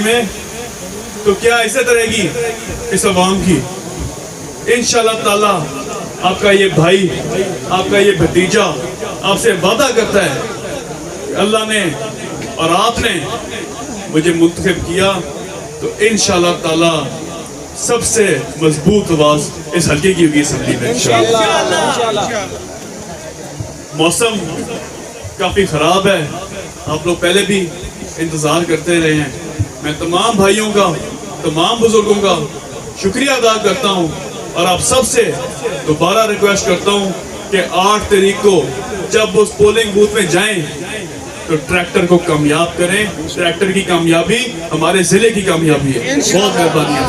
میں تو کیا عزت رہے گی اس عوام کی. انشاءاللہ تعالی آپ کا یہ بھائی، آپ کا یہ بھتیجا آپ سے وعدہ کرتا ہے کہ اللہ نے اور آپ نے مجھے منتخب کیا تو انشاءاللہ تعالی سب سے مضبوط آواز اس حلقے کی ہوگی اسمبلی میں انشاءاللہ. موسم کافی خراب ہے، آپ لوگ پہلے بھی انتظار کرتے رہے ہیں. میں تمام بھائیوں کا، تمام بزرگوں کا شکریہ ادا کرتا ہوں اور آپ سب سے دوبارہ ریکویسٹ کرتا ہوں کہ 8 تاریخ کو جب اس پولنگ بوتھ میں جائیں تو ٹریکٹر کو کامیاب کریں. ٹریکٹر کی کامیابی ہمارے ضلع کی کامیابی ہے. بہت مہربانی ہے.